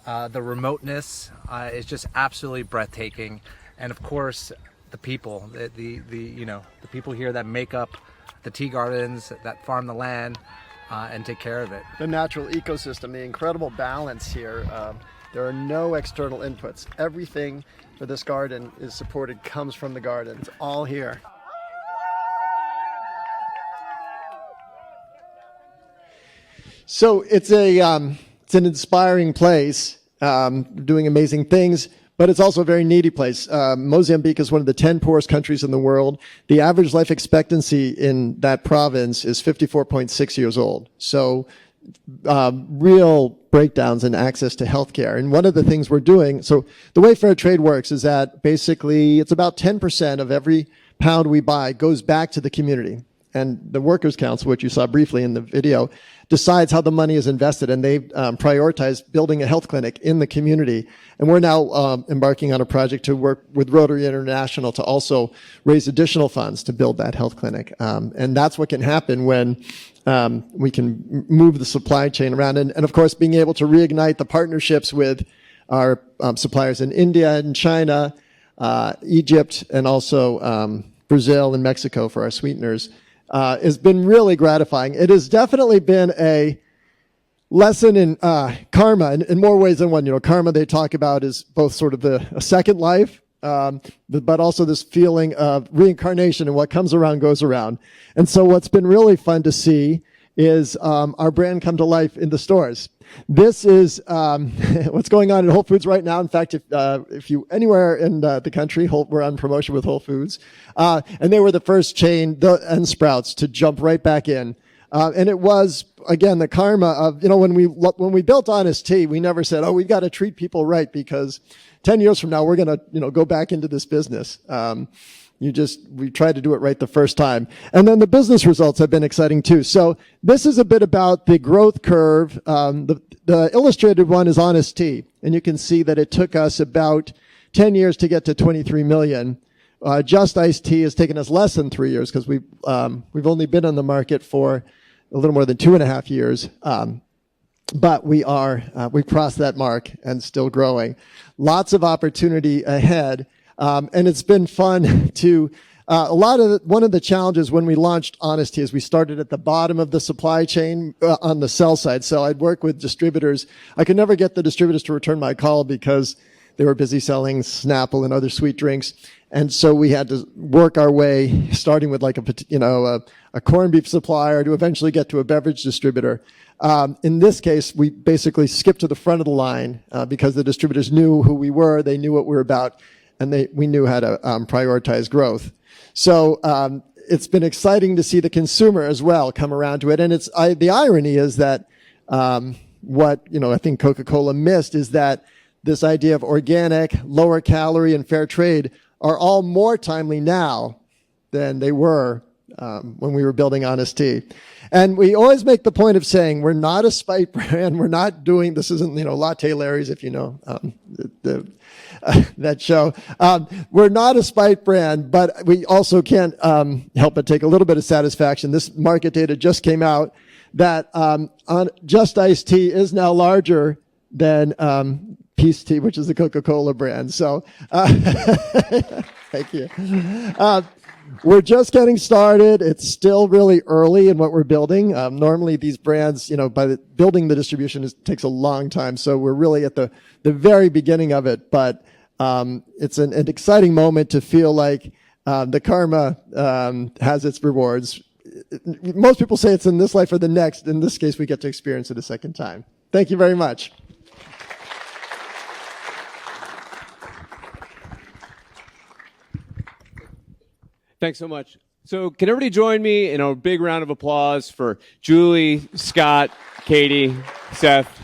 the remoteness is just absolutely breathtaking. And of course, the people, the people here that make up the tea gardens, that farm the land and take care of it. The natural ecosystem, the incredible balance here. There are no external inputs. Everything for this garden is supported comes from the garden. It's all here. So it's an inspiring place, doing amazing things. But it's also a very needy place. Mozambique is one of the 10 poorest countries in the world. The average life expectancy in that province is 54.6 years old. So real breakdowns in access to healthcare. And one of the things we're doing, so the way fair trade works is that basically it's about 10% of every pound we buy goes back to the community. And the Workers' Council, which you saw briefly in the video, decides how the money is invested, and they prioritize building a health clinic in the community. And we're now embarking on a project to work with Rotary International to also raise additional funds to build that health clinic. And that's what can happen when we can move the supply chain around. And of course, being able to reignite the partnerships with our suppliers in India and China, Egypt, and also Brazil and Mexico for our sweeteners. Has been really gratifying. It has definitely been a lesson in karma in more ways than one. Karma they talk about is both sort of a second life, but also this feeling of reincarnation, and what comes around goes around. And so what's been really fun to see is our brand come to life in the stores. This is what's going on in Whole Foods right now. In fact, if you anywhere in the country, we're on promotion with Whole Foods, and they were the first chain, and Sprouts, to jump right back in. And it was, again, the karma of, when we built Honest Tea, we never said, we've got to treat people right because 10 years from now we're going to go back into this business. We tried to do it right the first time. And then the business results have been exciting too. So this is a bit about the growth curve. The illustrated one is Honest Tea. And you can see that it took us about 10 years to get to 23 million. Just Iced Tea has taken us less than 3 years because we've only been on the market for a little more than 2.5 years. But we crossed that mark and still growing. Lots of opportunity ahead. And it's been fun to, one of the challenges when we launched Honesty is we started at the bottom of the supply chain on the sell side. So I'd work with distributors. I could never get the distributors to return my call because they were busy selling Snapple and other sweet drinks. And so we had to work our way, starting with like a corned beef supplier to eventually get to a beverage distributor. In this case, we basically skipped to the front of the line because the distributors knew who we were, they knew what we were about, and we knew how to prioritize growth. So it's been exciting to see the consumer as well come around to it. And the irony is that what I think Coca-Cola missed is that this idea of organic, lower calorie, and fair trade are all more timely now than they were when we were building Honesty. And we always make the point of saying we're not a spite brand. We're not doing, this isn't, Latte Larry's, if you know that show. We're not a spite brand, but we also can't help but take a little bit of satisfaction. This market data just came out that Just Iced Tea is now larger than Peace Tea, which is the Coca-Cola brand. So thank you. We're just getting started. It's still really early in what we're building. Normally these brands, building the distribution takes a long time. So we're really at the very beginning of it. But it's an exciting moment to feel like the karma has its rewards. Most people say it's in this life or the next. In this case, we get to experience it a second time. Thank you very much. Thanks so much. So can everybody join me in a big round of applause for Julie, Scott, Katie, Seth?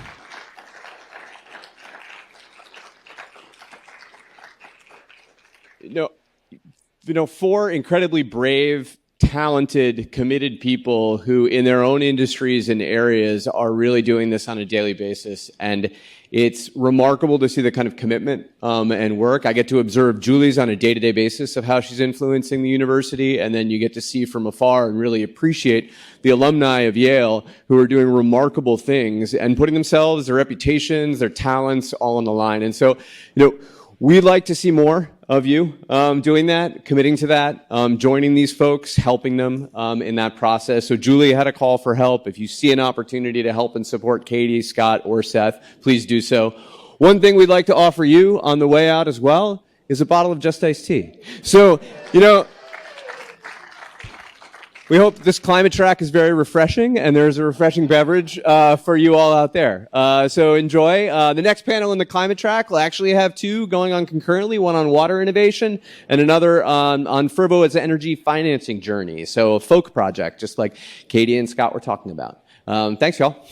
Four incredibly brave, talented, committed people who in their own industries and areas are really doing this on a daily basis. And it's remarkable to see the kind of commitment and work. I get to observe Julie's on a day-to-day basis of how she's influencing the university, and then you get to see from afar and really appreciate the alumni of Yale who are doing remarkable things and putting themselves, their reputations, their talents all on the line. And so, we'd like to see more of you doing that, committing to that, joining these folks, helping them in that process. So Julie had a call for help. If you see an opportunity to help and support Katie, Scott, or Seth, please do so. One thing we'd like to offer you on the way out as well is a bottle of Just Iced Tea. So, we hope this climate track is very refreshing, and there's a refreshing beverage for you all out there. So enjoy. The next panel in the climate track will actually have two going on concurrently, one on water innovation and another on Fervo's energy financing journey. So a folk project, just like Katie and Scott were talking about. Thanks, y'all.